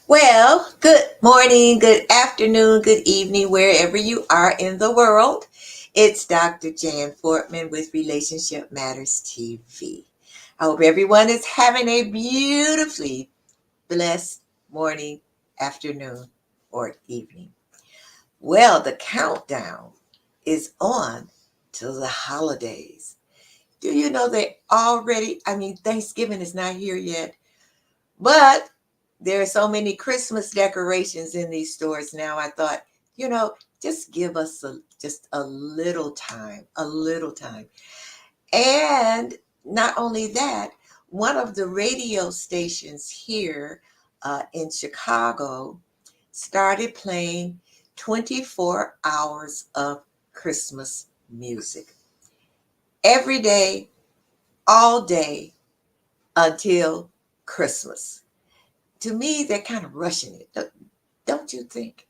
Well, good morning, good afternoon, good evening, wherever you are in the world. It's Dr. Jan Fortman with Relationship Matters TV. I hope everyone is having a beautifully blessed morning, afternoon, or evening. Well, the countdown is on to the holidays. Do you know Thanksgiving is not here yet, but there are so many Christmas decorations in these stores now. I thought, just give us just a little time, a little time. And not only that, one of the radio stations here in Chicago started playing 24 hours of Christmas music every day, all day until Christmas. To me, they're kind of rushing it, don't you think?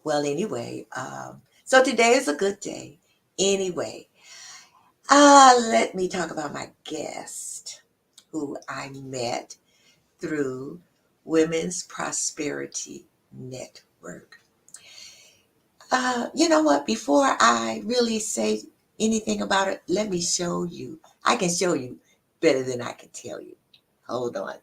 Well, anyway, so today is a good day. Anyway, let me talk about my guest who I met through Women's Prosperity Network. You know what? Before I really say anything about it, let me show you. I can show you better than I can tell you. Hold on.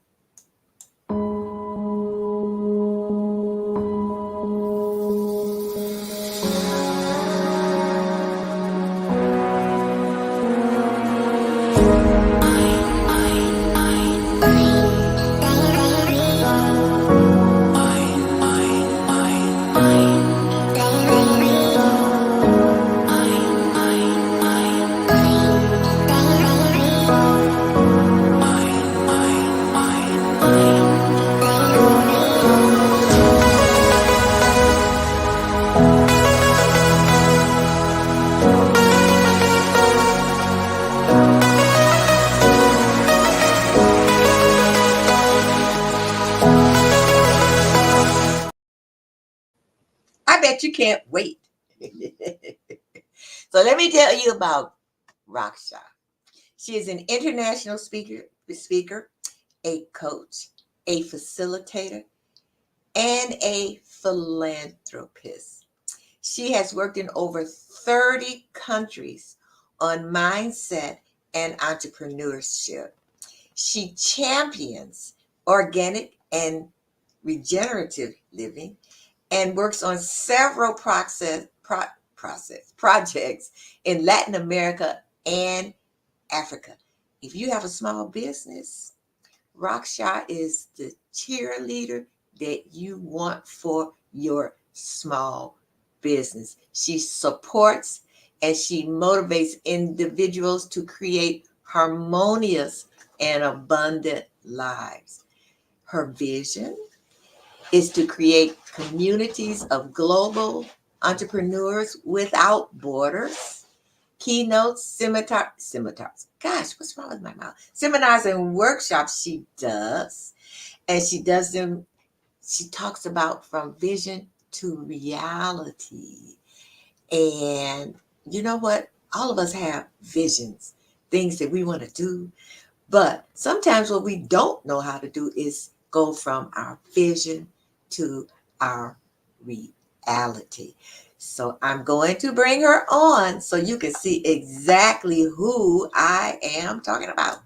I bet you can't wait. So let me tell you about Raksha. She is an international speaker, a coach, a facilitator, and a philanthropist. She has worked in over 30 countries on mindset and entrepreneurship. She champions organic and regenerative living and works on several projects in Latin America and Africa. If you have a small business, Raksha is the cheerleader that you want for your small business. She supports and she motivates individuals to create harmonious and abundant lives. Her vision is to create communities of global entrepreneurs without borders. Keynotes, seminars. Gosh, what's wrong with my mouth? Seminars and workshops she does. And she does them, she talks about from vision to reality. And you know what? All of us have visions, things that we want to do. But sometimes what we don't know how to do is go from our vision to our reality. So I'm going to bring her on so you can see exactly who I am talking about.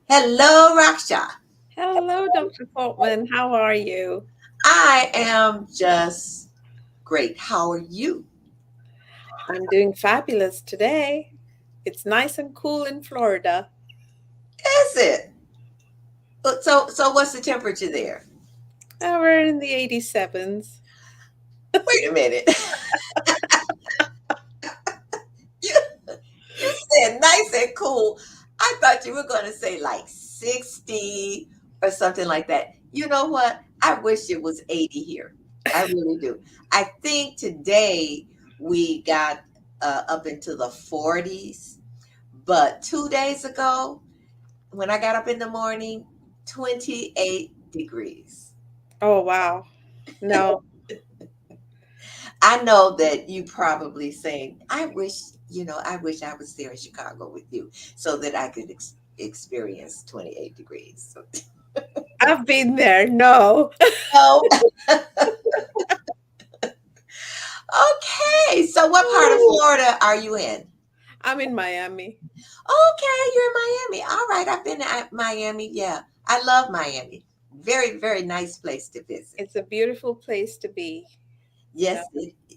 Hello, Raksha. Hello, Dr. Portman. How are you? I am just great. How are you? I'm doing fabulous today. It's nice and cool in Florida. Is it? So what's the temperature there? We're in the 87s. Wait a minute. You, you said nice and cool. I thought you were going to say like 60 or something like that. You know what? I wish it was 80 here. I really do. I think today we got up into the 40s, but 2 days ago, when I got up in the morning, 28 degrees. Oh, wow. No, I know that you probably saying, I wish I was there in Chicago with you so that I could experience 28 degrees. So, I've been there. No, no. Okay. So what part of Florida are you in? I'm in Miami. Okay, you're in Miami. All right. I've been to Miami. Yeah. I love Miami. Very, very nice place to visit. It's a beautiful place to be. So, Yes,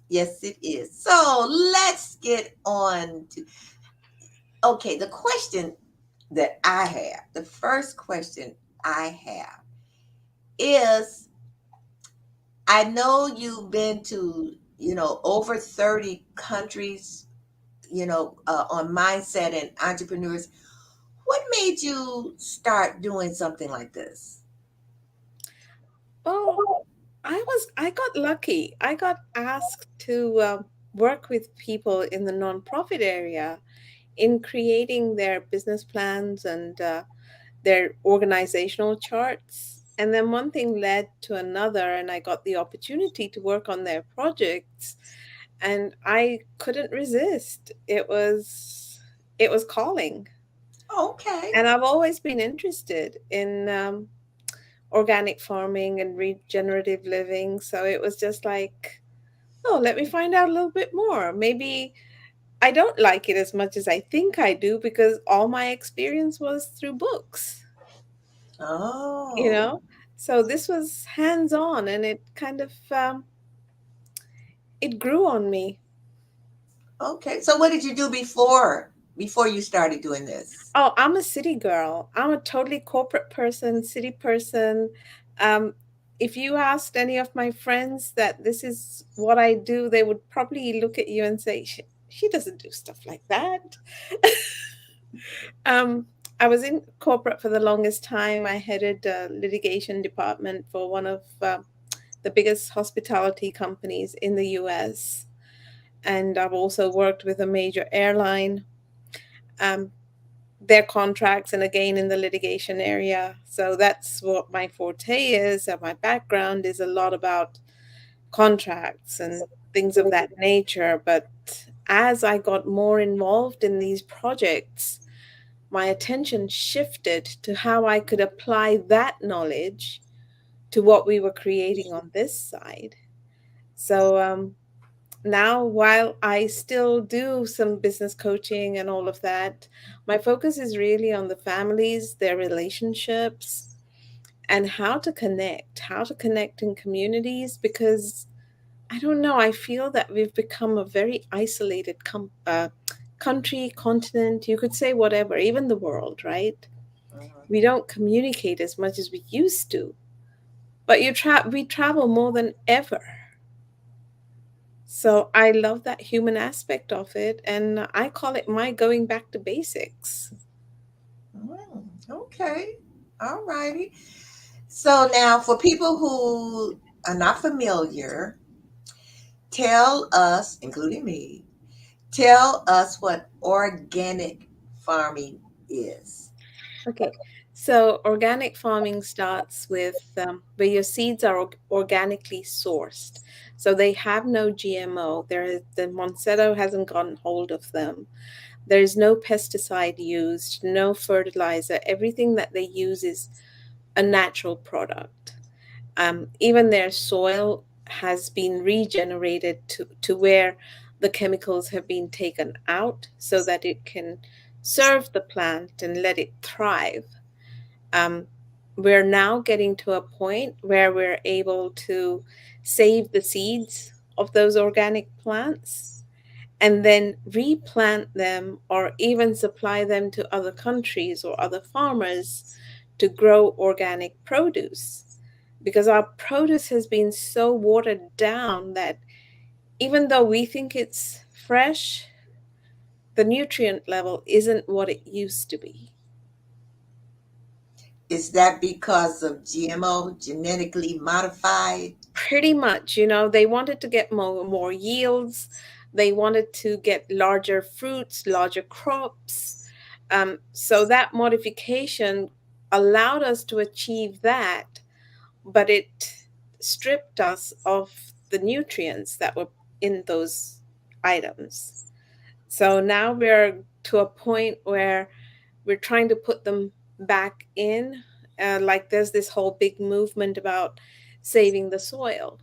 yes, it is. So let's get on to okay, the question that I have, the first question I have is I know you've been to, over 30 countries, on mindset and entrepreneurs. What made you start doing something like this? well, I got lucky. I got asked to work with people in the nonprofit area in creating their business plans and their organizational charts. And then one thing led to another, and I got the opportunity to work on their projects, and I couldn't resist. It was calling, Okay. and I've always been interested in organic farming and regenerative living. So it was just like, oh, let me find out a little bit more. Maybe I don't like it as much as I think I do because all my experience was through books. you Oh, know so this was hands on, and it kind of it grew on me. okay. So what did you do before you started doing this? Oh, I'm a city girl. I'm a totally corporate person, city person. um if you asked any of my friends that this is what I do, they would probably look at you and say she doesn't do stuff like that. um I was in corporate for the longest time. I headed a litigation department for one of the biggest hospitality companies in the US. And I've also worked with a major airline, um, their contracts, and again in the litigation area. So that's what my forte is. My background is a lot about contracts and things of that nature. But as I got more involved in these projects, my attention shifted to how I could apply that knowledge to what we were creating on this side. So now, while I still do some business coaching and all of that, my focus is really on the families, their relationships, and how to connect in communities. Because I don't know, I feel that we've become a very isolated country, continent, you could say whatever, even the world, right? Mhm. We don't communicate as much as we used to, but we travel more than ever. So I love that human aspect of it, and I call it my going back to basics. Okay. All righty. So now, for people who are not familiar, tell us, including me, tell us what organic farming is. Okay. So, organic farming starts with where your seeds are organically sourced. So, they have no GMO. The Monsanto hasn't gotten hold of them. There is no pesticide used, no fertilizer. Everything that they use is a natural product. Even their soil has been regenerated to where the chemicals have been taken out so that it can serve the plant and let it thrive. um, we're now getting to a point where we're able to save the seeds of those organic plants and then replant them or even supply them to other countries or other farmers to grow organic produce. Because our produce has been so watered down that even though we think it's fresh, the nutrient level isn't what it used to be. Is that because of GMO, genetically modified? Pretty much, you know, they wanted to get more yields. They wanted to get larger fruits, larger crops. So that modification allowed us to achieve that, but it stripped us of the nutrients that were in those items. So now we're to a point where we're trying to put them back in. Like there's this whole big movement about saving the soil,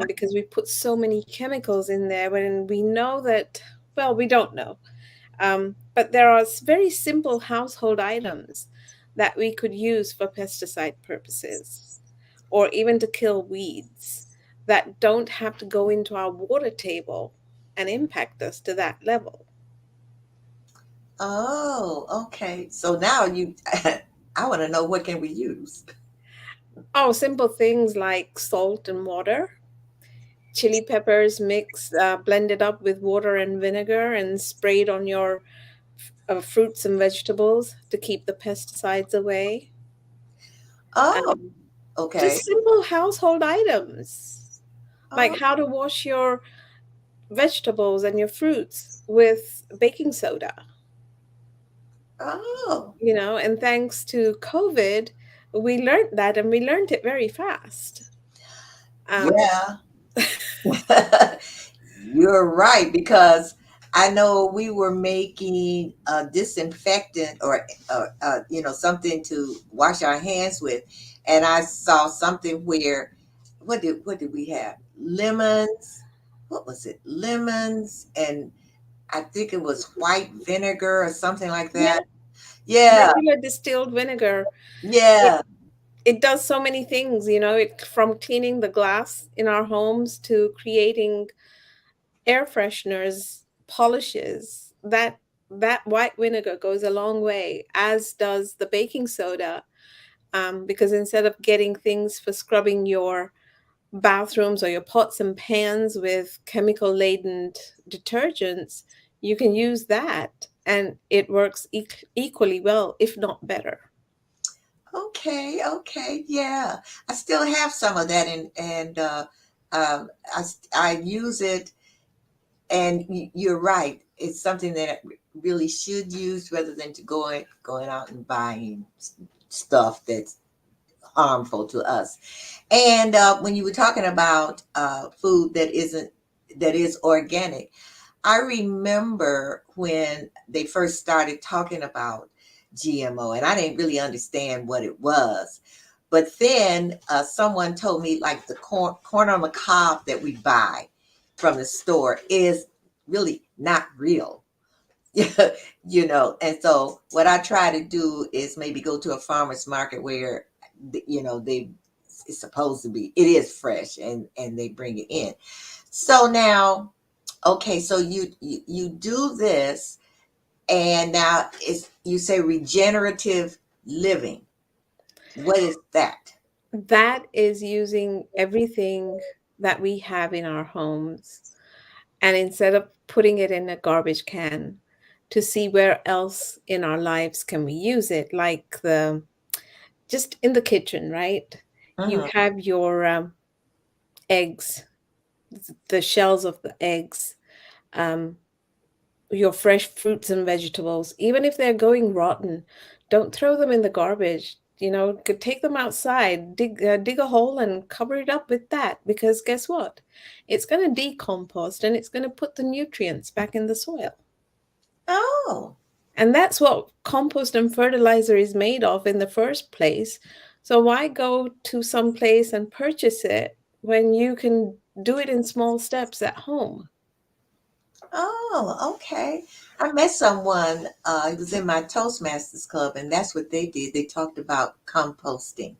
because we put so many chemicals in there when we know that, well, we don't know. But there are very simple household items that we could use for pesticide purposes or even to kill weeds that don't have to go into our water table and impact us to that level. Oh, okay. So now you, I want to know what can we use? Oh, simple things like salt and water, chili peppers mixed, blended up with water and vinegar and sprayed on your fruits and vegetables to keep the pesticides away. Oh, Um, okay. just simple household items, like Oh, how to wash your vegetables and your fruits with baking soda, oh, you know, and thanks to COVID, we learned that and we learned it very fast. Um, yeah. You're right, because I know we were making a disinfectant or, something to wash our hands with, and I saw something where, what did we have? Lemons. What was it? Lemons, and I think it was white vinegar or something like yeah, that. Yeah, regular distilled vinegar. It, yeah. it does so many things, you know, it from cleaning the glass in our homes to creating air fresheners, polishes. That white vinegar goes a long way, as does the baking soda. Because instead of getting things for scrubbing your bathrooms or your pots and pans with chemical laden detergents, you can use that and it works equally well, if not better. Okay, okay, yeah. I still have some of that, and I use it, and you're right. It's something that I really should use rather than to going out and buying stuff that's harmful to us. And when you were talking about food that is organic, I remember when they first started talking about GMO, and I didn't really understand what it was. But then someone told me, like, the corn on the cob that we buy from the store is really not real. And so what I try to do is maybe go to a farmer's market where, they it's supposed to be, it is fresh, and they bring it in. So now, okay, so you do this, and now it's, you say regenerative living. What is that? That is using everything that we have in our homes, and instead of putting it in a garbage can, to see where else in our lives can we use it, like the just in the kitchen, right? You Hmm. have your eggs, the shells of the eggs, um, your fresh fruits and vegetables, even if they're going rotten, Don't throw them in the garbage. Could take them outside, dig a hole and cover it up with that, because guess what? It's going to decompost and it's going to put the nutrients back in the soil. Oh, And that's what compost and fertilizer is made of in the first place. So why go to some place and purchase it when you can do it in small steps at home? oh, okay. I met someone, he was in my Toastmasters club, and that's what they did. They talked about composting.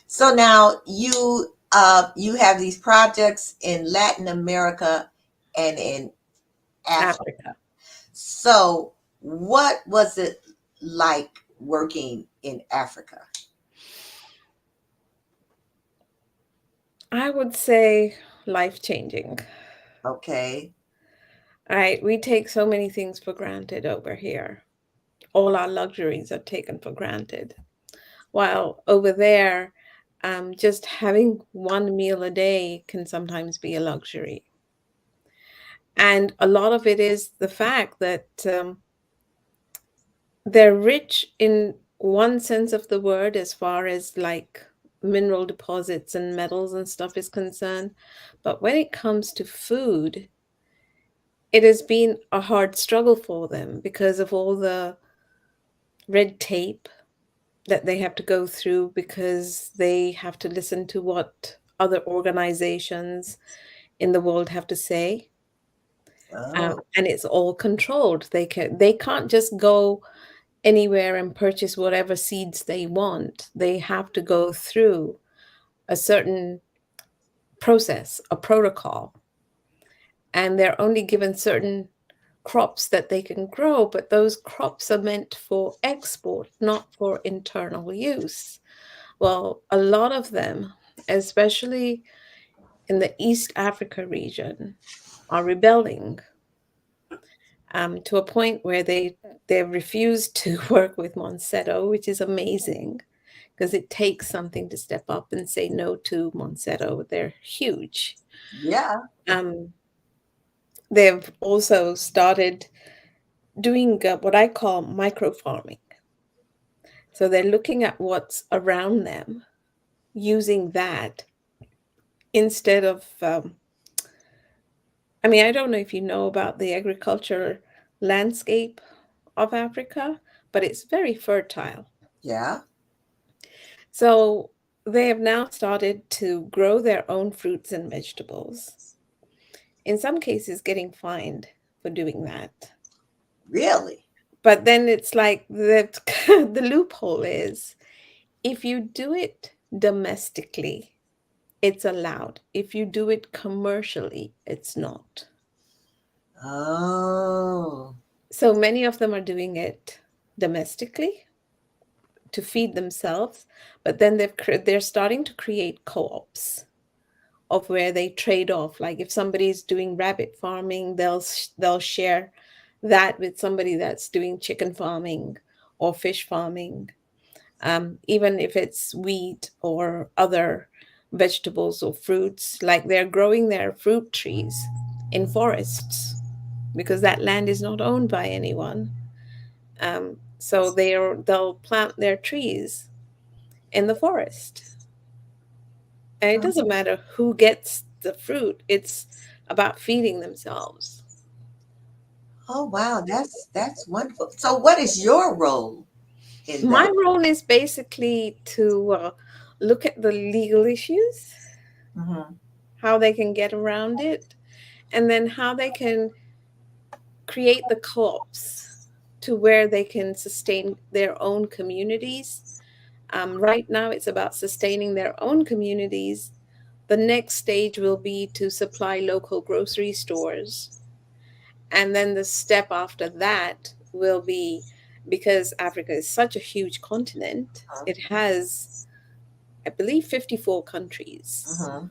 So now you have these projects in Latin America and in Africa. Africa. So what was it like working in Africa? I would say life changing. Okay. All right, we take so many things for granted over here. All our luxuries are taken for granted. While over there, just having one meal a day can sometimes be a luxury. And a lot of it is the fact that they're rich in one sense of the word, as far as like mineral deposits and metals and stuff is concerned. But when it comes to food, it has been a hard struggle for them because of all the red tape that they have to go through, because they have to listen to what other organizations in the world have to say. Oh, And it's all controlled. They can't just go anywhere and purchase whatever seeds they want. They have to go through a certain process, a protocol, and they're only given certain crops that they can grow, but those crops are meant for export, not for internal use. Well, a lot of them, especially in the East Africa region, are rebelling to a point where they refuse to work with Monsanto, which is amazing because it takes something to step up and say no to Monsanto. They're huge. yeah. Um, they've also started doing what I call micro farming. So they're looking at what's around them, using that instead of, I mean, I don't know if you know about the agriculture landscape of Africa, but it's very fertile. Yeah. So they have now started to grow their own fruits and vegetables, in some cases, getting fined for doing that. Really? But then it's like the loophole is, if you do it domestically, it's allowed. If you do it commercially, it's not. Oh. So many of them are doing it domestically to feed themselves, but then they're starting to create co-ops of where they trade off. Like if somebody's doing rabbit farming, they'll share that with somebody that's doing chicken farming or fish farming. Even if it's wheat or other vegetables or fruits, like they're growing their fruit trees in forests because that land is not owned by anyone. So they'll plant their trees in the forest, and it doesn't matter who gets the fruit. It's about feeding themselves. Oh, wow. That's wonderful. So what is your role in My that? role is basically to look at the legal issues, Hmm. how they can get around it, and then how they can create the co-ops to where they can sustain their own communities. Right now, it's about sustaining their own communities. The next stage will be to supply local grocery stores. And then the step after that will be, because Africa is such a huge continent, it has, I believe, 54 countries. Hmm.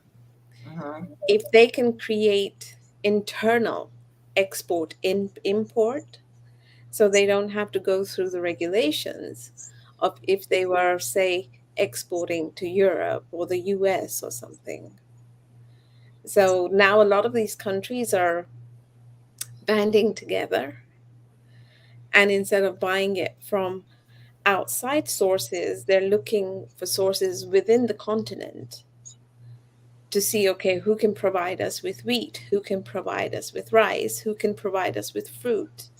Hmm. If they can create internal export import, so they don't have to go through the regulations of if they were, say, exporting to Europe or the US or something. So now a lot of these countries are banding together, and instead of buying it from outside sources, they're looking for sources within the continent to see, okay, who can provide us with wheat, who can provide us with rice, who can provide us with fruit,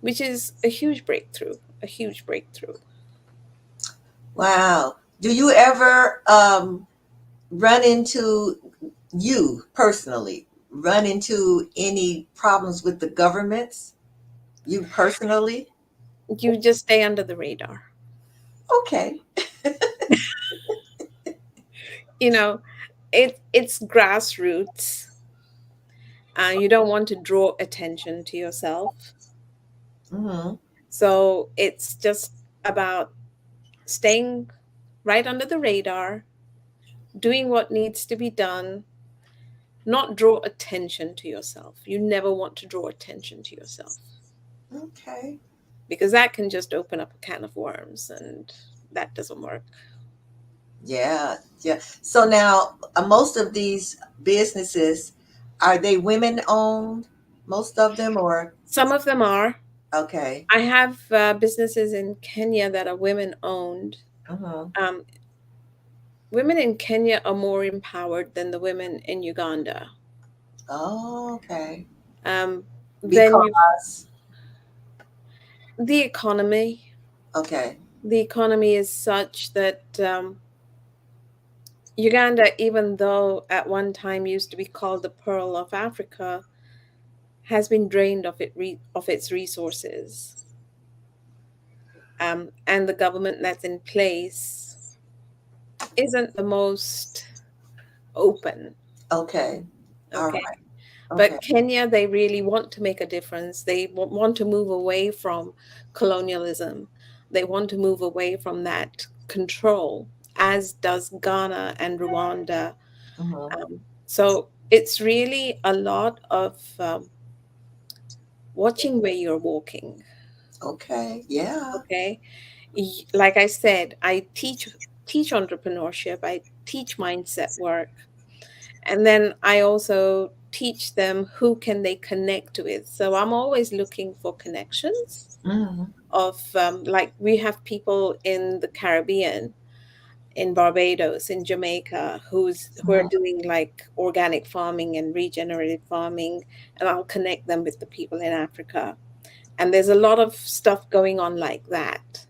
which is a huge breakthrough, a huge breakthrough. Wow. Do you ever run into, you personally, run into any problems with the governments? You personally? You just stay under the radar. Okay. You know, it's grassroots. You don't want to draw attention to yourself. Hmm. So it's just about staying right under the radar, doing what needs to be done, not draw attention to yourself. You never want to draw attention to yourself Okay. because that can just open up a can of worms and that doesn't work. Yeah. Yeah. So now, most of these businesses, are they women owned? Most of them, or Some of them are. okay. I have businesses in Kenya that are women owned. Hmm. Um, Women in Kenya are more empowered than the women in Uganda. Oh, okay. Um, then you, Because the economy, okay. the economy is such that Uganda, even though at one time used to be called the Pearl of Africa, has been drained of its resources. And the government that's in place isn't the most open. Okay. All Okay. right. Okay. But Kenya, they really want to make a difference. They want to move away from colonialism. They want to move away from that control, as does Ghana and Rwanda. Hmm. So it's really a lot of watching where you're walking. Okay. Yeah. Okay. Like I said, I teach entrepreneurship. I teach mindset work. And then I also teach them who can they connect with. So I'm always looking for connections Hmm. of like we have people in the Caribbean, in Barbados, in Jamaica, who are Hmm. doing like organic farming and regenerative farming, and I'll connect them with the people in Africa. And there's a lot of stuff going on like that,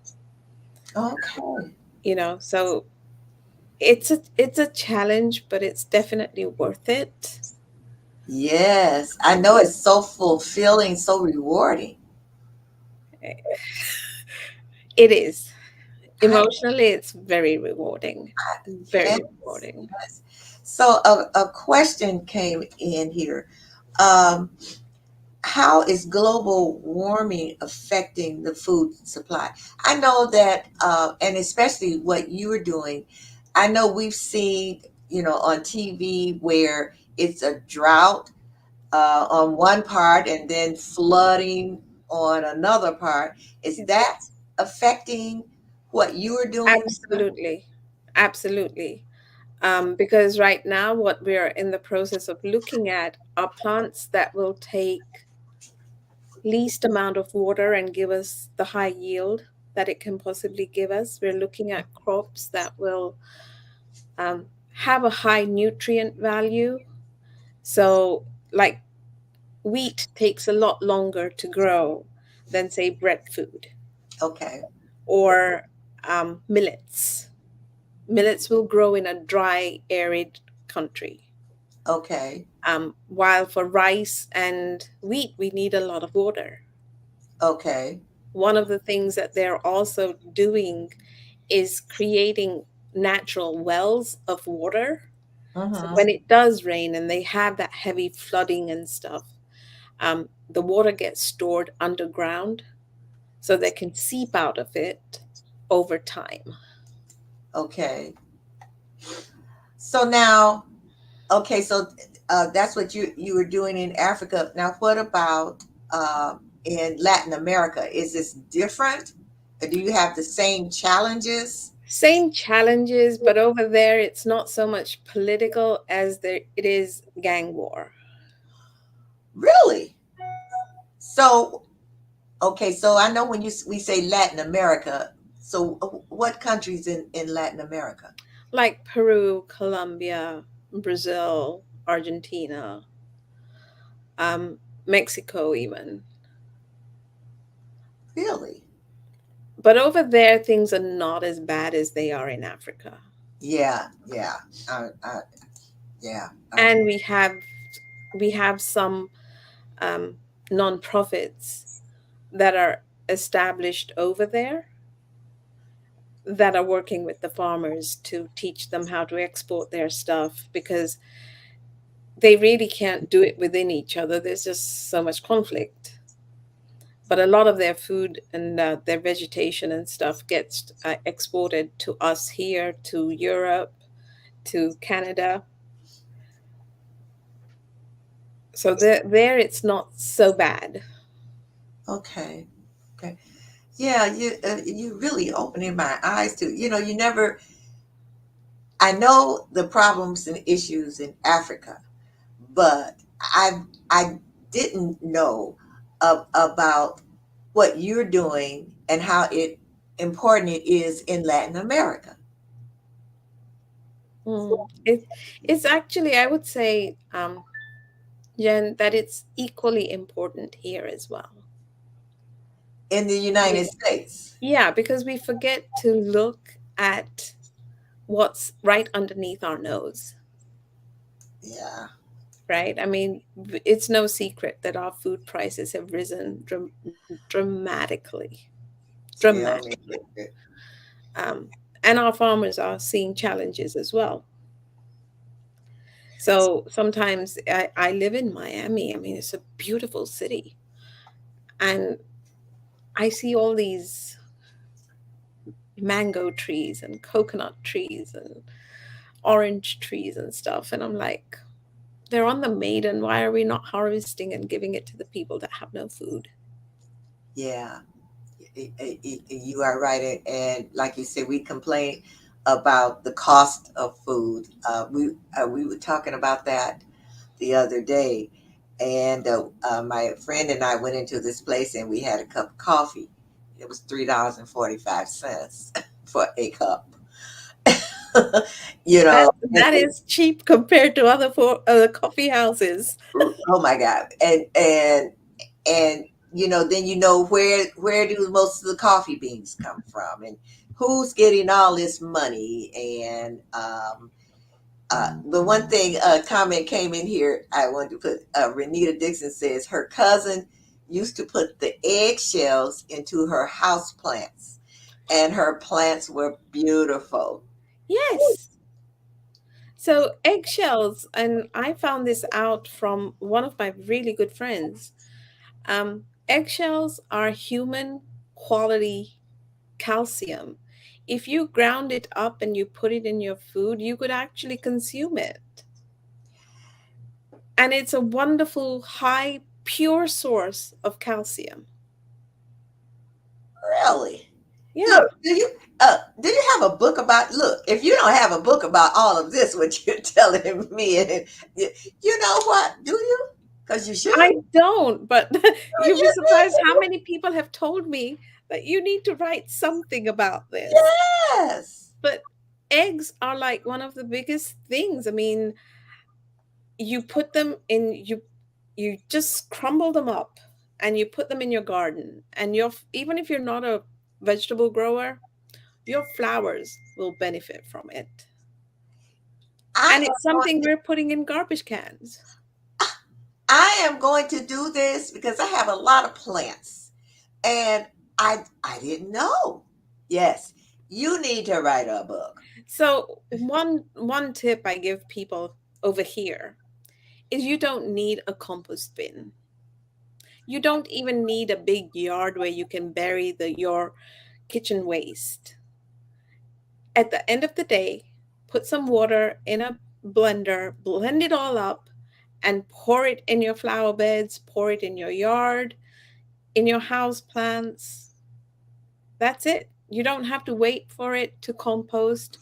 Okay. so it's a challenge, but it's definitely worth it. Yes. I know it's so fulfilling, so rewarding. It is. I Emotionally, it's very rewarding. Yes. Very rewarding. Yes. So a question came in here. Um, how is global warming affecting the food supply? I know that, and especially what you're doing, I know we've seen, on TV where it's a drought on one part and then flooding on another part. Is that Yes. affecting what you are doing? Absolutely. Absolutely. Because right now, what we're in the process of looking at are plants that will take least amount of water and give us the high yield that it can possibly give us. We're looking at crops that will have a high nutrient value. So, like wheat takes a lot longer to grow than, say, breadfruit Okay. or millets. Millets will grow in a dry, arid country. Okay. While for rice and wheat, we need a lot of water. Okay. One of the things that they're also doing is creating natural wells of water. So Mm-hmm. when it does rain and they have that heavy flooding and stuff, the water gets stored underground so they can seep out of it over time. Okay. So now, okay, so that's what you were doing in Africa. Now, what about in Latin America? Is this different? Or do you have the same challenges? Same challenges, but over there it's not so much political as it is gang war. Really? So, Okay, so I know when we say Latin America, so what countries in Latin America? like Peru, Colombia, Brazil, Argentina, Mexico, even. Really? But over there, things are not as bad as they are in Africa. Yeah, yeah, I yeah. And we have some um, nonprofits that are established over there that are working with the farmers to teach them how to export their stuff because they really can't do it within each other. There's just so much conflict. But a lot of their food and their vegetation and stuff gets exported to us here, to Europe, to Canada. So there it's not so bad. Okay, okay. Yeah, you really opening my eyes to, you never, I know the problems and issues in Africa, but I didn't know about what you're doing and how important it is in Latin America. It's actually, I would say, Jen, that it's equally important here as well. In the We- United States. Yeah, because we forget to look at what's right underneath our nose, Yeah, right? I mean, it's no secret that our food prices have risen dramatically, tell me. dramatically. Um, and our farmers are seeing challenges as well. So sometimes I live in Miami. I mean, it's a beautiful city. And I see all these mango trees and coconut trees and orange trees and stuff. And I'm like, they're on the maiden. Why are we not harvesting and giving it to the people that have no food? Yeah, you are right. And like you said, we complain about the cost of food. We were talking about that the other day, and my friend and I went into this place and we had a cup of coffee. It was $3.45 for a cup. you know, and That is cheap compared to other coffee houses. oh my God, and then where do most of the coffee beans come from, and who's getting all this money, and the one thing comment came in here I wanted to put. Renita Dixon says her cousin used to put the eggshells into her house plants, and her plants were beautiful. Yes. So eggshells, and I found this out from one of my really good friends. Eggshells are human quality calcium. If you ground it up and you put it in your food, you could actually consume it. And it's a wonderful, high, pure source of calcium. Really? Yeah. Look, do you have a book about, look, if you don't have a book about all of this, what you're telling me, and you know what, do you? Because you should. I don't, but you'll be You surprised how many people have told me that you need to write something about do. this. Yes. But eggs are like one of the biggest things. I mean, you put them in you just crumble them up and you put them in your garden and even if you're not a vegetable grower, your flowers will benefit from it. I And am it's going something to, we're putting in garbage cans. I am going to do this because I have a lot of plants, and I didn't know. Yes, you need to write a book. So one tip I give people over here is you don't need a compost bin. You don't even need a big yard where you can bury your kitchen waste. At the end of the day, put some water in a blender, blend it all up, and pour it in your flower beds, pour it in your yard, in your house plants. That's it. You don't have to wait for it to compost.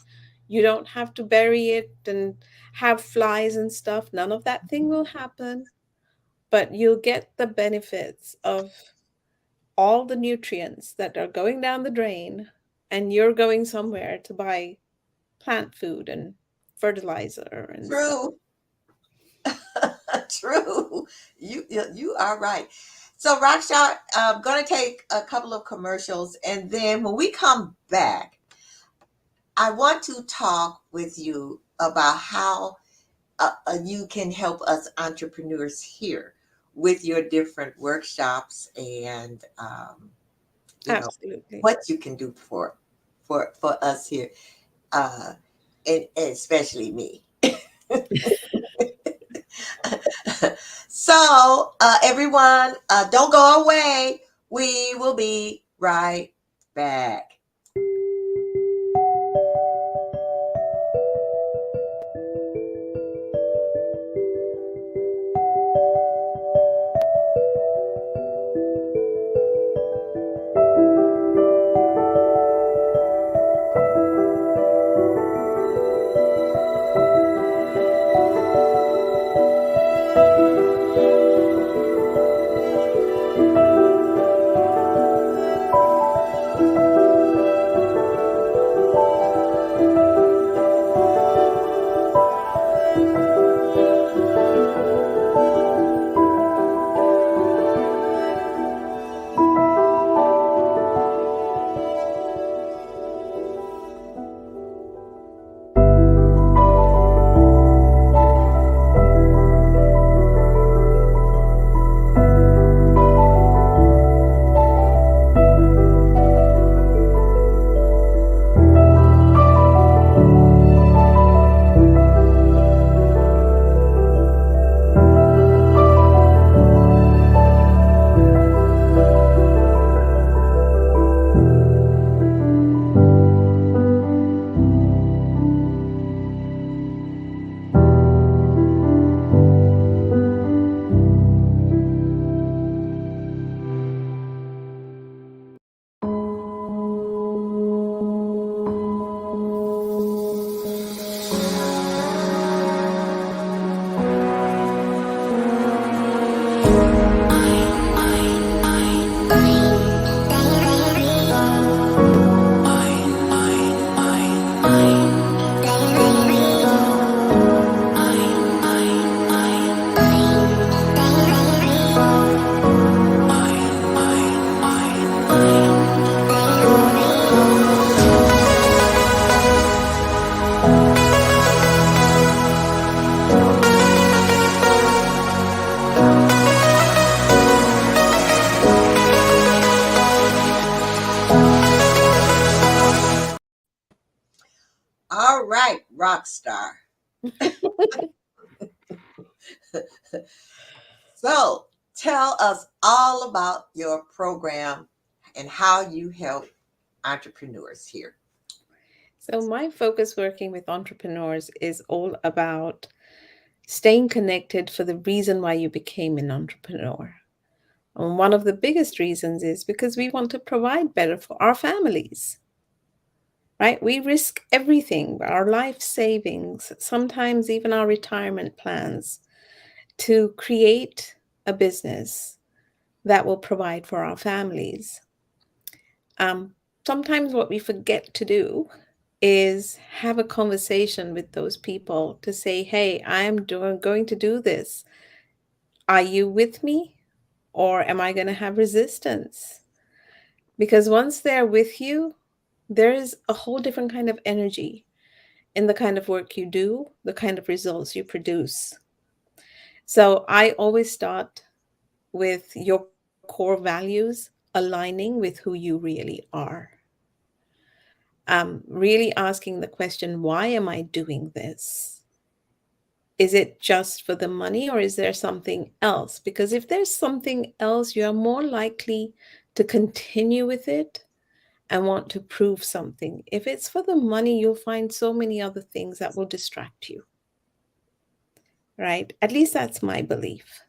You don't have to bury it and have flies and stuff. None of that thing will happen, but you'll get the benefits of all the nutrients that are going down the drain, and you're going somewhere to buy plant food and fertilizer and stuff. True. True. You are right. So, Raksha, I'm going to take a couple of commercials, and then when we come back, I want to talk with you about how you can help us entrepreneurs here with your different workshops and Absolutely. what you can do for us here, uh, and especially me. So, everyone, don't go away. We will be right back. All right, Rockstar. So, tell us all about your program and how you help entrepreneurs here. So, my focus working with entrepreneurs is all about staying connected for the reason why you became an entrepreneur. And one of the biggest reasons is because we want to provide better for our families, right? We risk everything, our life savings, sometimes even our retirement plans, to create a business that will provide for our families. Um, Sometimes what we forget to do is have a conversation with those people to say, hey, going to do this. Are you with me? Or am I going to have resistance? Because once they're with you, there is a whole different kind of energy in the kind of work you do, the kind of results you produce. So I always start with your core values aligning with who you really are. Really asking the question, why am I doing this? Is it just for the money or is there something else? Because if there's something else, you are more likely to continue with it and want to prove something. If it's for the money, you'll find so many other things that will distract you, right? At least that's my belief.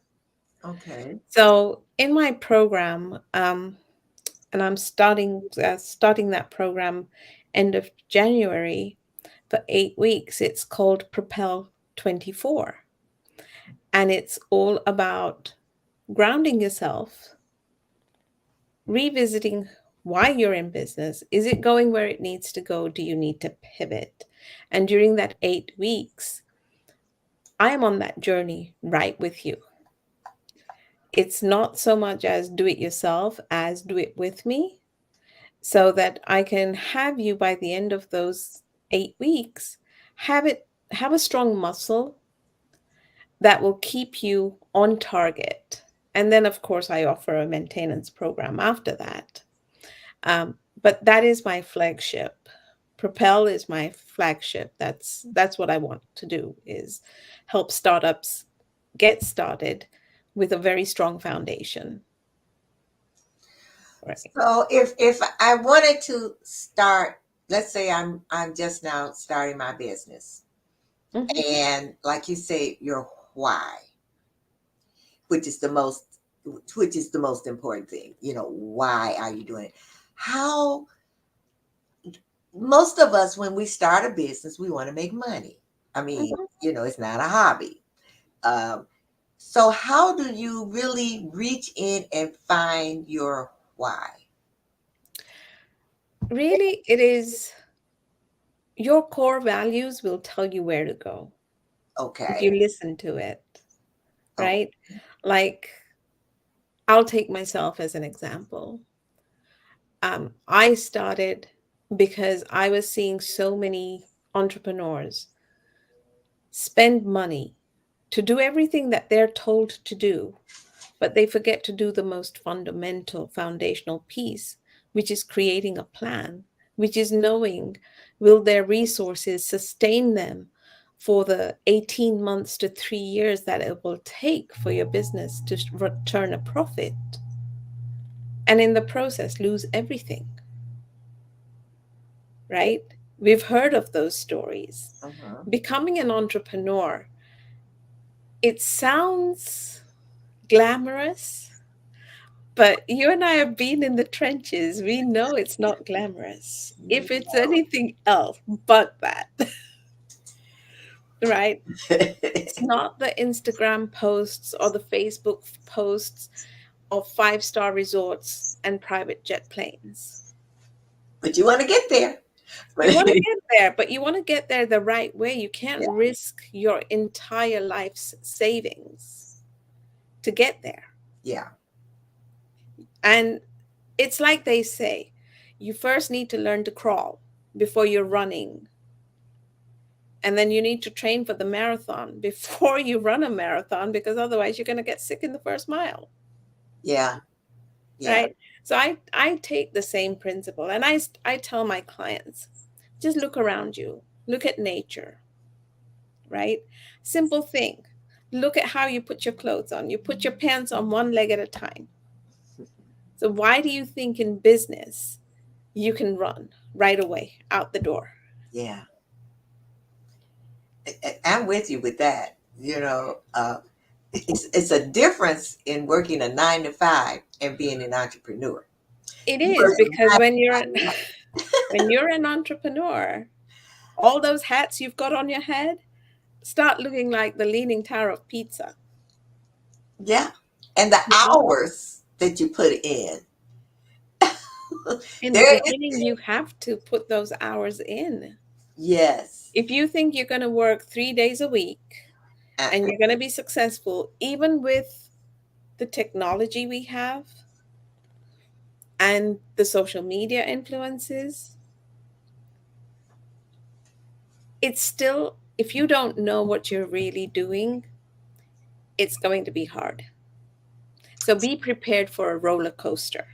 Okay. So in my program, and I'm starting that program end of January for 8 weeks. It's called Propel 24, and it's all about grounding yourself revisiting why you're in business. Is it going where it needs to go? Do you need to pivot? And during that 8 weeks, I am on that journey right with you. It's not so much as do it yourself as do it with me, so that I can have you by the end of those 8 weeks have a strong muscle that will keep you on target. And then, of course, I offer a maintenance program after that. But that is my flagship. Propel is my flagship. That's what I want to do, is help startups get started with a very strong foundation. Right. So if I wanted to start, let's say I'm just now starting my business, Mhm. and like you say, your why, which is the most which is the most important thing. Why are you doing it? How Most of us, when we start a business, we want to make money. I mean, Mhm. it's not a hobby. Um, so how do you really reach in and find your why? Really, it is your core values will tell you where to go if Okay. you listen to it, Okay. right? Like, I'll take myself as an example. I started because I was seeing so many entrepreneurs spend money to do everything that they're told to do, but they forget to do the most fundamental foundational piece, which is creating a plan, which is knowing, will their resources sustain them for the 18 months to 3 years that it will take for your business to return a profit, and in the process lose everything, right? We've heard of those stories. Uh-huh. Becoming an entrepreneur, it sounds glamorous, but you and I have been in the trenches. We know it's not glamorous. If it's anything else but that, right? It's not the Instagram posts or the Facebook posts of 5-star resorts and private jet planes. But you want to get there. You want to get there, but you want to get there the right way. You can't Yeah. risk your entire life's savings to get there. Yeah. And it's like they say, you first need to learn to crawl before you're running. And then you need to train for the marathon before you run a marathon, because otherwise you're going to get sick in the first mile, Yeah. Yeah. right? So I take the same principle, and I tell my clients, just look around you, look at nature, right? Simple thing. Look at how you put your clothes on. You put your pants on one leg at a time. So why do you think in business you can run right away out the door? Yeah. I'm with you with that. It's a difference in working a 9 to 5 and being an entrepreneur. It You is, work because a when you're when you're an entrepreneur, all those hats you've got on your head start looking like the Leaning Tower of Pizza. Yeah. And the You know? hours that you put in, In the there is, beginning, you have to put those hours in. yes. If you think you're going to work 3 days a week Uh, and you're going to be successful, even with the technology we have and the social media influences, it's still, if you don't know what you're really doing, it's going to be hard. So be prepared for a roller coaster.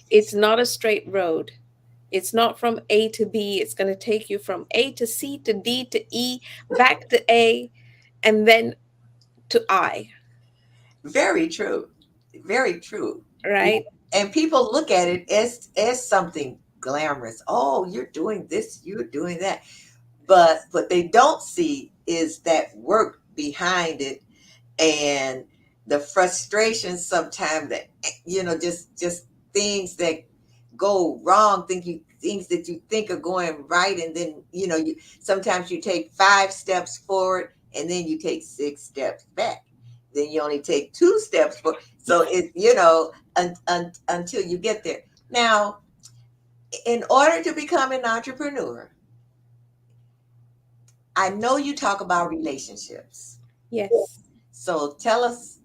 It's not a straight road. It's not from A to B. It's going to take you from A to C to D to E, back to A, and then to I, Very true. Very true. right? And people look at it as something glamorous. Oh, you're doing this, you're doing that. But what they don't see is that work behind it, and the frustration sometimes that just things that go wrong, things that you think are going right, and then you sometimes you take 5 steps forward and then you take 6 steps back, then you only take 2 steps forward. So until you get there. Now, in order to become an entrepreneur, I know you talk about relationships. Yes. So tell us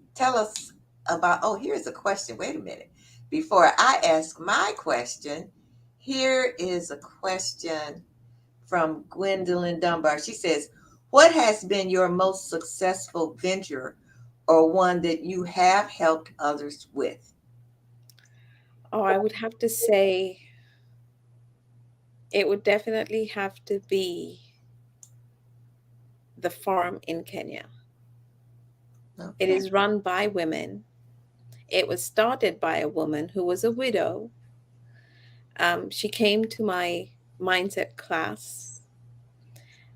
about, oh, here's a question. Wait a minute. Before I ask my question, here is a question from Gwendolyn Dunbar. She says, what has been your most successful venture or one that you have helped others with? Oh, I would have to say it would definitely have to be the farm in Kenya. It Okay. is run by women. It was started by a woman who was a widow. She came to my mindset class.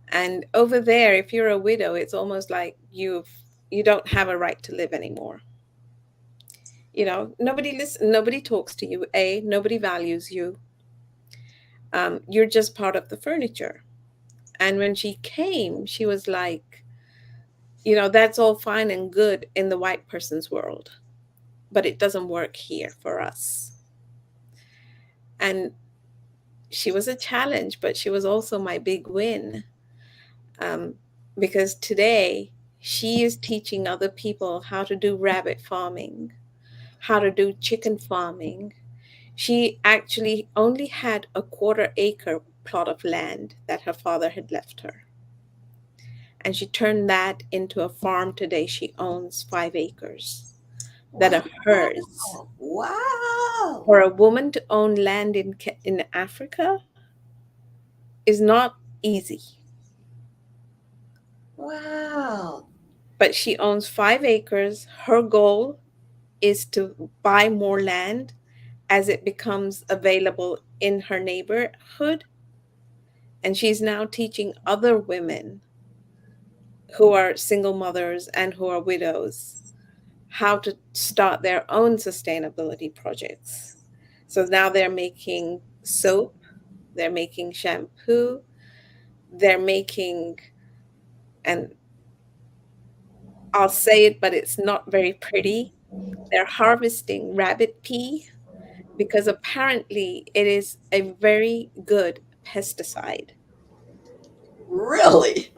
And over there, if you're a widow, it's almost like you don't have a right to live anymore. Nobody listen, nobody talks to you. Nobody values you. You're just part of the furniture. And when she came, she was like, that's all fine and good in the white person's world, but it doesn't work here for us. And she was a challenge, but she was also my big win, um, because today she is teaching other people how to do rabbit farming, how to do chicken farming. She actually only had a quarter acre plot of land that her father had left her. And she turned that into a farm. Today she owns 5 acres that are hers. Wow. Wow. For a woman to own land in Africa is not easy, Wow. but she owns 5 acres. Her goal is to buy more land as it becomes available in her neighborhood. And she's now teaching other women who are single mothers and who are widows how to start their own sustainability projects. So now they're making soap, they're making shampoo, they're making, and I'll say it, but it's not very pretty. They're harvesting rabbit pee because apparently it is a very good pesticide. Really?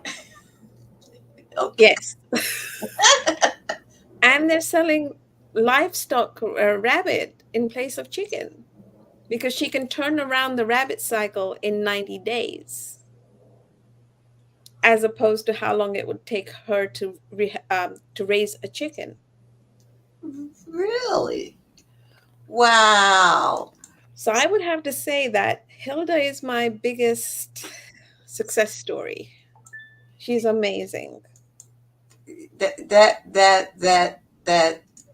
Okay. Yes. And they're selling livestock rabbit in place of chicken because she can turn around the rabbit cycle in 90 days as opposed to how long it would take her to raise a chicken. Really? Wow. So I would have to say that Hilda is my biggest success story. She's amazing. That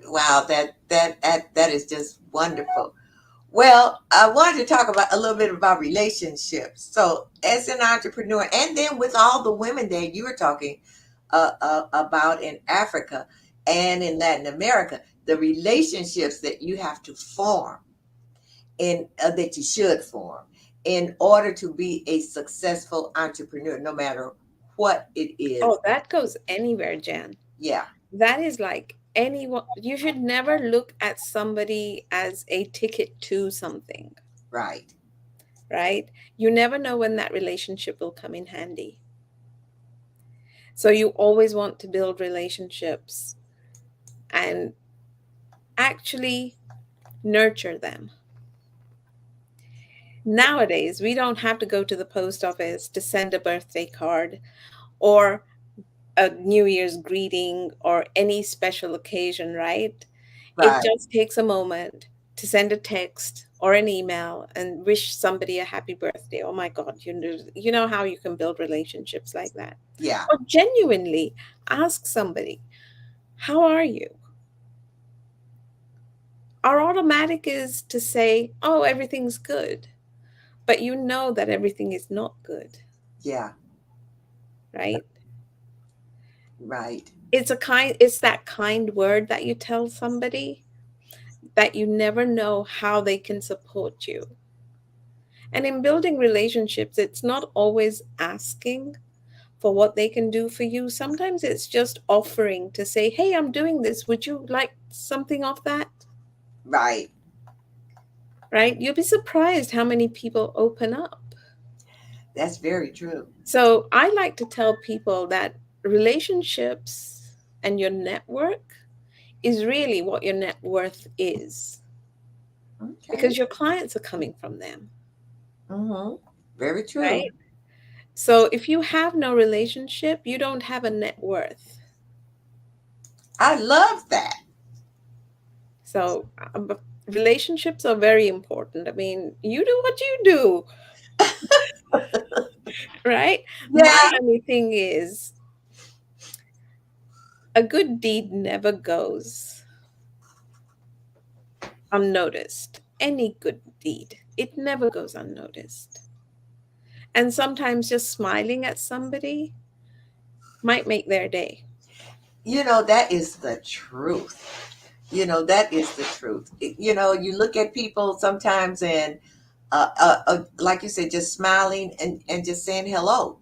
wow, that is just wonderful. Well, I wanted to talk about a little bit about relationships. So, as an entrepreneur, and then with all the women that you were talking about in Africa and in Latin America, the relationships that you have to form in that you should form in order to be a successful entrepreneur, no matter what it is. Oh, that goes anywhere, Jan. Yeah, That is like anyone. You should never look at somebody as a ticket to something, right. right? You never know when that relationship will come in handy. So you always want to build relationships and actually nurture them. Nowadays, we don't have to go to the post office to send a birthday card or a New Year's greeting or any special occasion, right? It Right. just takes a moment to send a text or an email and wish somebody a happy birthday. Oh my God, you know how you can build relationships like that. Yeah. Or genuinely ask somebody, how are you? Our automatic is to say, oh, everything's good. But you know that everything is not good, Yeah. right? Right. It's that kind word that you tell somebody that you never know how they can support you. And in building relationships, it's not always asking for what they can do for you. Sometimes it's just offering to say, hey, I'm doing this. Would you like something off that? Right. right? You'll be surprised how many people open up. That's very true. So I like to tell people that relationships and your network is really what your net worth is, Okay. because your clients are coming from them, Mm-hmm. Very true. right? So if you have no relationship, you don't have a net worth. I love that. So relationships are very important. I mean, you do what you do, right? My Yeah. only thing is a good deed never goes unnoticed. Any good deed, it never goes unnoticed. And sometimes just smiling at somebody might make their day. That is the truth. That is the truth. You look at people sometimes and, like you said, just smiling and just saying hello,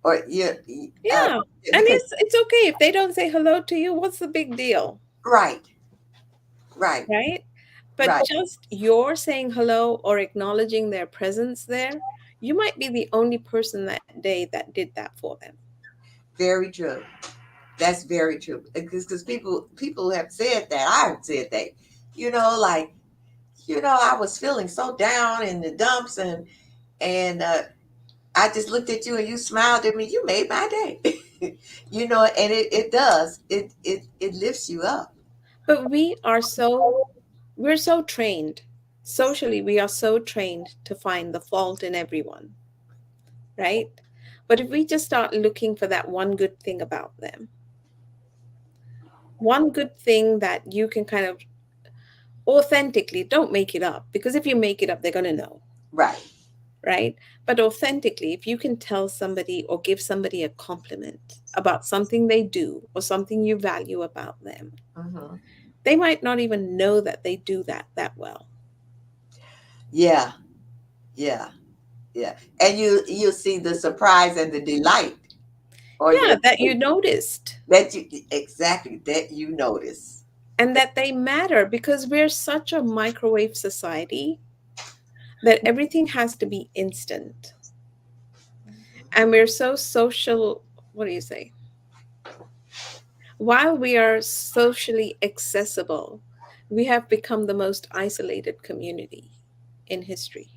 or uh, Yeah. And because it's okay if they don't say hello to you. What's the big deal? right, right, Right? But right. just your saying hello or acknowledging their presence there, you might be the only person that day that did that for them. Very true. That's very true. Because people have said that. I have said that. Like, I was feeling so down in the dumps, and I just looked at you and you smiled at me. You made my day. And it does. It lifts you up. But we're so trained. Socially, we are so trained to find the fault in everyone, right? But if we just start looking for that one good thing about them, one good thing that you can kind of authentically, don't make it up, because if you make it up, they're going to know, Right. right? But authentically, if you can tell somebody or give somebody a compliment about something they do or something you value about them, Hmm. they might not even know that they do that well. Yeah. Yeah. Yeah. And you see the surprise and the delight, or Yeah, that you noticed, that you exactly that you notice. and that they matter, because we're such a microwave society that everything has to be instant. And we're so social, what do you say? While we are socially accessible, we have become the most isolated community in history.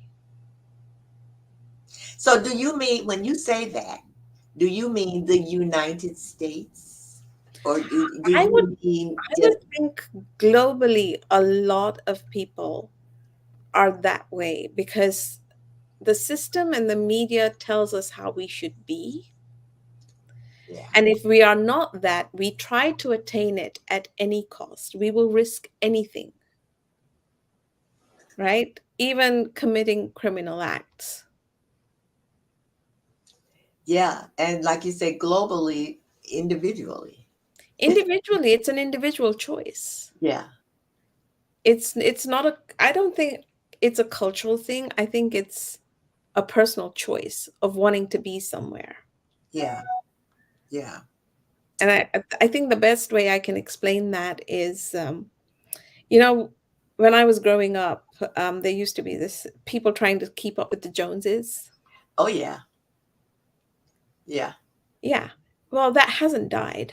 So, do you mean when you say that? Do you mean the United States, or do I would you mean I just would think globally a lot of people are that way, because the system and the media tells us how we should be. yeah, And if we are not that, we try to attain it at any cost. We will risk anything, right? Even committing criminal acts. yeah, and like you say, globally, individually, Individually, it's an individual choice. yeah, It's not a, I don't think it's a cultural thing. I think it's a personal choice of wanting to be somewhere. yeah, yeah. And I think the best way I can explain that is, you know, when I was growing up, there used to be this people trying to keep up with the Joneses. Oh yeah, yeah, Yeah. Well, that hasn't died.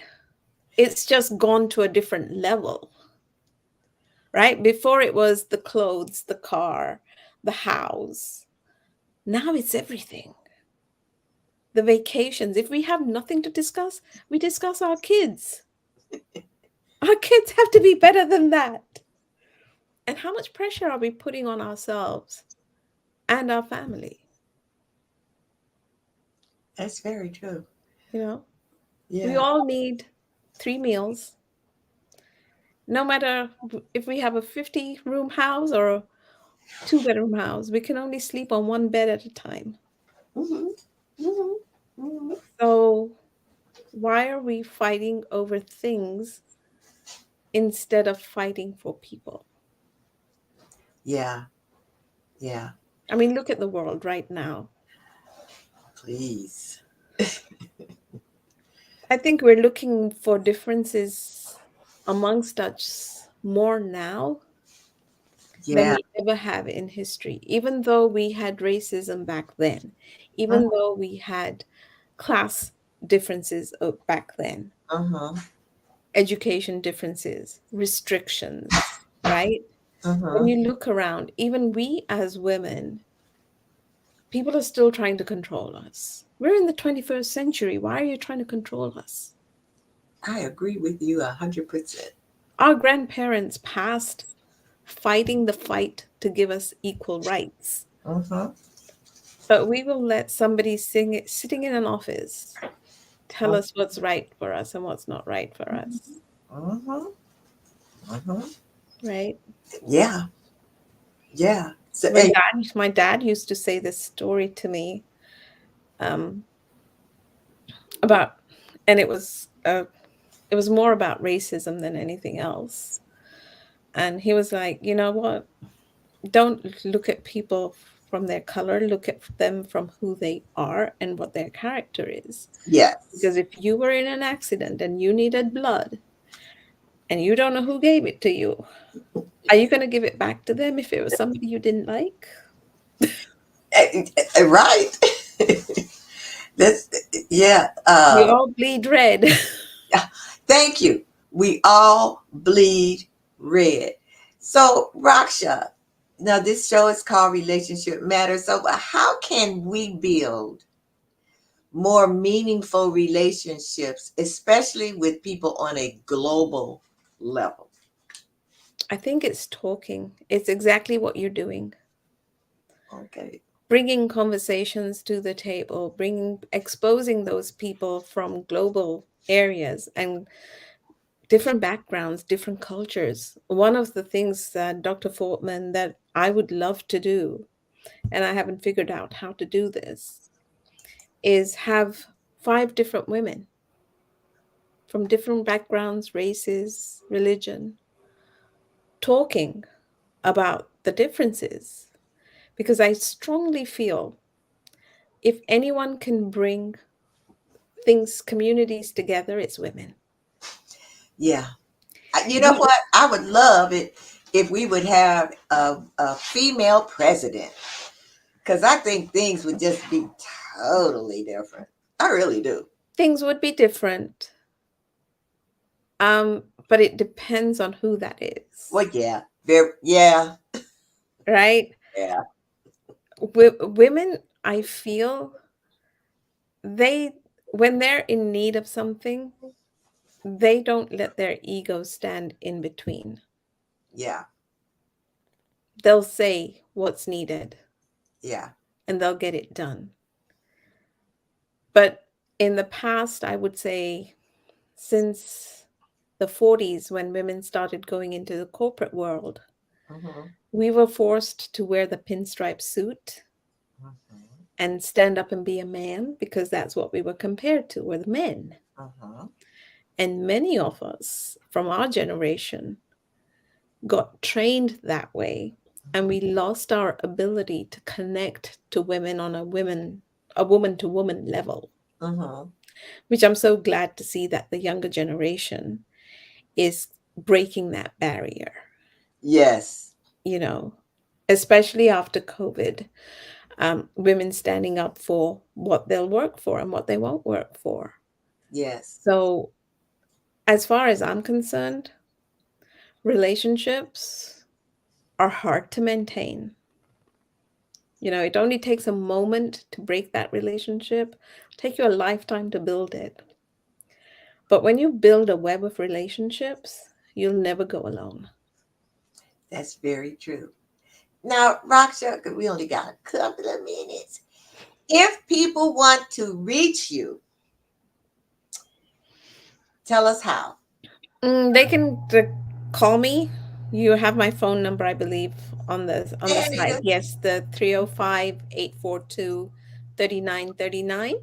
It's just gone to a different level, right? Before it was the clothes, the car, the house. Now it's everything. The vacations. If we have nothing to discuss, we discuss our kids. Our kids have to be better than that. And how much pressure are we putting on ourselves and our family? that's very true. You know, we Yeah. all need 3 meals, no matter if we have a 50-room house or a 2-bedroom house, we can only sleep on one bed at a time. Hmm. Hmm. Hmm. So, why are we fighting over things instead of fighting for people? Yeah, yeah. I mean, look at the world right now. Please. I think we're looking for differences amongst us more now than Yeah. we ever have in history. Even though we had racism back then, even Uh-huh. though we had class differences back then, Uh-huh. education differences, restrictions, right? When Uh-huh. you look around, even we as women, people are still trying to control us. We're in the 21st century. Why are you trying to control us? I agree with you 100%. Our grandparents passed fighting the fight to give us equal rights. Uh-huh. But we will let somebody sitting in an office tell us what's right for us and what's not right for us, Uh-huh. Uh-huh. right? Yeah. Yeah. So, My dad used to say this story to me um, about, and it was more about racism than anything else. And he was like, you know what? Don't look at people from their color. Look at them from who they are and what their character is. yes. Because if you were in an accident and you needed blood and you don't know who gave it to you, are you going to give it back to them if it was somebody you didn't like? Right. That's yeah. We all bleed red. Thank you. We all bleed red. So, Raksha, now this show is called Relationship Matters. So, how can we build more meaningful relationships, especially with people on a global level? I think it's talking. It's exactly what you're doing. Okay. Bringing conversations to the table, exposing those people from global areas and different backgrounds, different cultures. One of the things that Dr. Fortman that I would love to do, and I haven't figured out how to do this, is have 5 different women from different backgrounds, races, religion, talking about the differences. Because I strongly feel if anyone can bring things, communities together, it's women. Yeah. You know We, what? I would love it if we would have a female president because I think things would just be totally different. I really do. things would be different, but it depends on who that is, Well, yeah. Very, yeah. right? Yeah. Women, I feel they, when they're in need of something, they don't let their ego stand in between. Yeah. They'll say what's needed Yeah. and they'll get it done. But in the past, I would say since the 40s, when women started going into the corporate world, Mm-hmm. we were forced to wear the pinstripe suit Mm-hmm. and stand up and be a man because that's what we were compared to, were the men. Mm-hmm. And many of us from our generation got trained that way, and we lost our ability to connect to women on a woman to woman level, Mm-hmm. which I'm so glad to see that the younger generation is breaking that barrier, Yes. you know, especially after COVID. Women standing up for what they'll work for and what they won't work for. Yes. So, as far as I'm concerned, relationships are hard to maintain. It only takes a moment to break that relationship, take you a lifetime to build it. But when you build a web of relationships, you'll never go alone. That's very true. Now, Raksha, 'cause we only got a couple of minutes. If people want to reach you, tell us how. They can call me. You have my phone number, I believe, on the There it site. is. Yes, the 305-842-3939.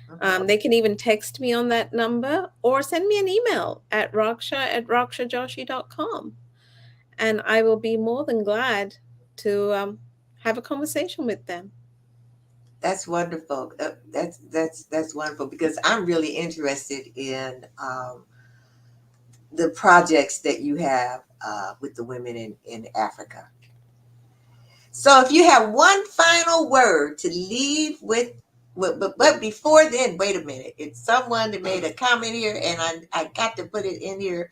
Uh-huh. They can even text me on that number or send me an email at raksha@rakshajoshi.com. And I will be more than glad to have a conversation with them. That's wonderful. That's wonderful because I'm really interested in the projects that you have with the women in Africa. So if you have one final word to leave with, but before then, wait a minute. It's someone that made a comment here, and I got to put it in here.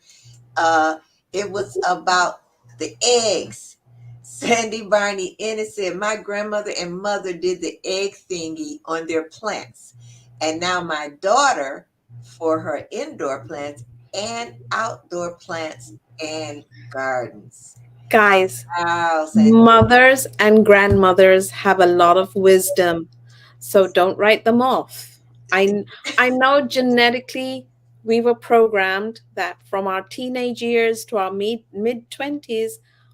Uh, it was about the eggs. Sandy Barney Ennis said, my grandmother and mother did the egg thingy on their plants. And now my daughter for her indoor plants and outdoor plants and gardens. Guys, Wow, Sandy. mothers and grandmothers have a lot of wisdom, so don't write them off. I I know genetically we were programmed that from our teenage years to our mid 20s,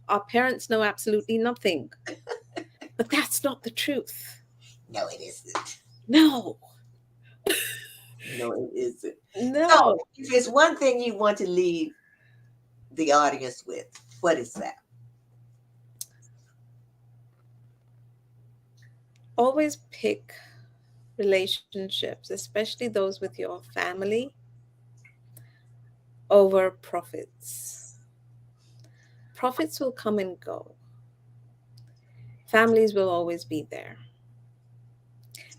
our parents know absolutely nothing. But that's not the truth. No, it isn't. No, No, it isn't. So, no. if there's one thing you want to leave the audience with, what is that? Always pick relationships, especially those with your family, over profits. Profits will come and go. Families will always be there.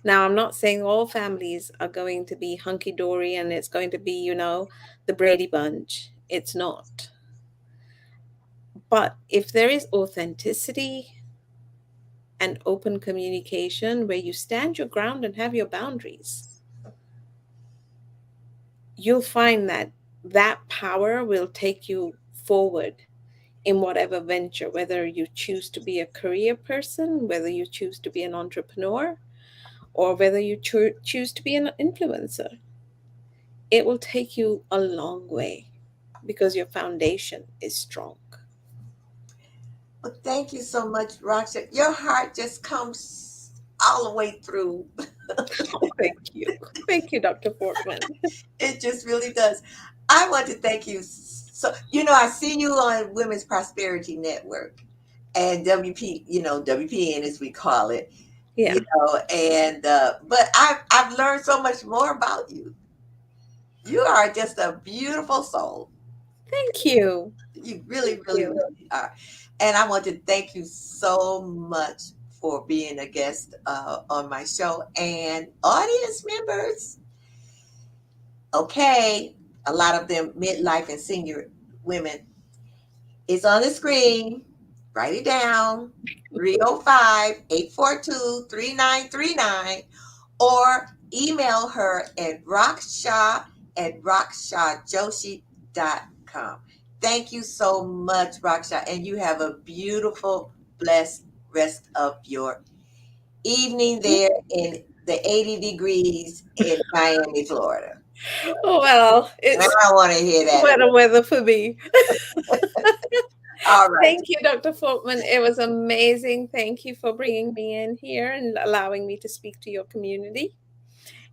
Now, I'm not saying all families are going to be hunky dory and it's going to be, the Brady Bunch. It's not. But if there is authenticity and open communication where you stand your ground and have your boundaries, you'll find that that power will take you forward in whatever venture, whether you choose to be a career person, whether you choose to be an entrepreneur, or whether you choose to be an influencer. It will take you a long way because your foundation is strong. Well, thank you so much, Raksha. Your heart just comes all the way through. Oh, thank you. Thank you, Dr. Portman. It just really does. I want to thank you. So, I see you on Women's Prosperity Network and WP, WPN as we call it, Yeah. and but I've learned so much more about you. You are just a beautiful soul. Thank you. You really, Thank really, you. really are. And I want to thank you so much for being a guest on my show and audience members. Okay, a lot of them midlife and senior women. It's on the screen. Write it down. 305-842-3939, or email her at raksha@rakshajoshi.com. Thank you so much, Raksha, and you have a beautiful, blessed rest of your evening there in the 80 degrees in Miami, Florida. Oh, well, And I it's don't want to hear that. better weather for me. All right. Thank you, Dr. Fortman. It was amazing. Thank you for bringing me in here and allowing me to speak to your community.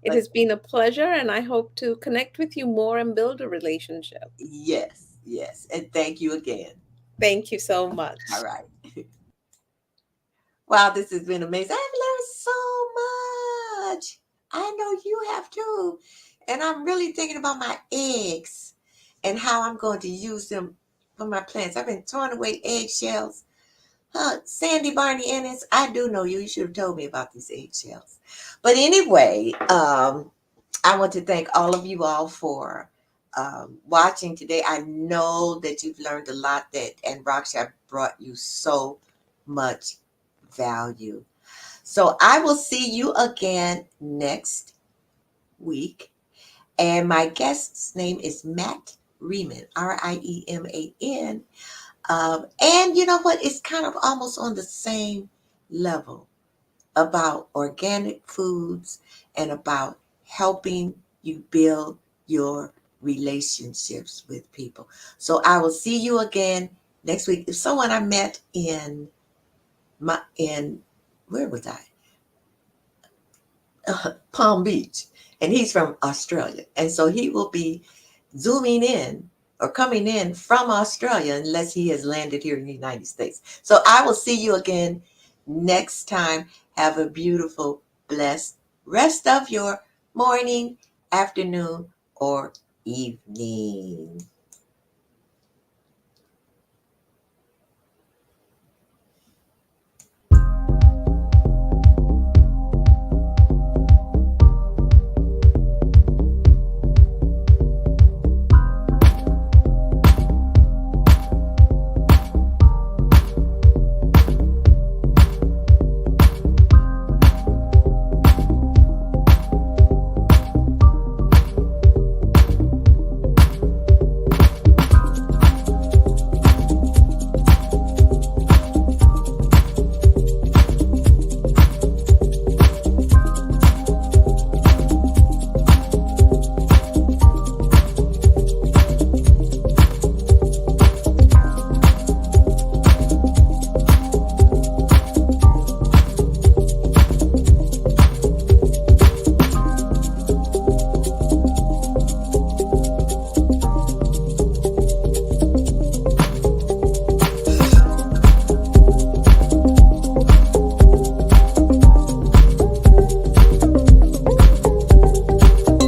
It But has been a pleasure, and I hope to connect with you more and build a relationship. yes, yes. And thank you again. Thank you so All much. right. Wow, this has been amazing. I've learned so much. I know you have too. And I'm really thinking about my eggs and how I'm going to use them for my plants. I've been throwing away eggshells. Sandy Barney Ennis, I do know you. You should have told me about these eggshells. But anyway, I want to thank all of you all for watching today. I know that you've learned a lot, and Raksha brought you so much value. So I will see you again next week. And my guest's name is Matt Riemann, Rieman. And you know what? It's kind of almost on the same level about organic foods and about helping you build your relationships with people. So I will see you again next week. If someone I met in where was I? Palm Beach, and he's from Australia, and so he will be zooming in or coming in from Australia unless he has landed here in the United States. So I will see you again next time. Have a beautiful, blessed rest of your morning, afternoon, or evening.